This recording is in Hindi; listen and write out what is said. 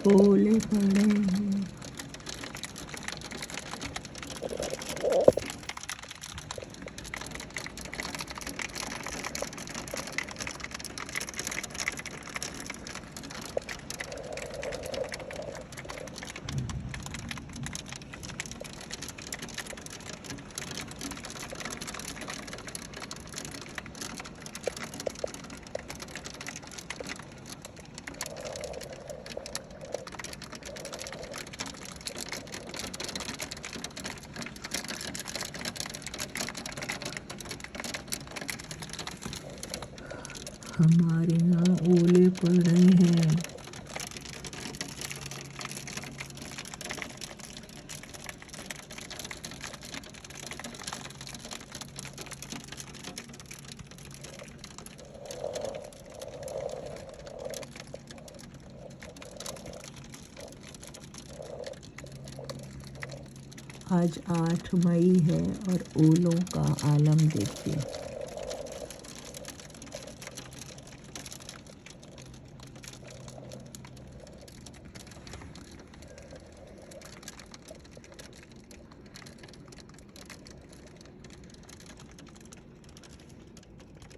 ओले पड़े हैं। हमारे यहाँ ओले पड़ रहे हैं। आज 8 मई है और ओलों का आलम देखिए।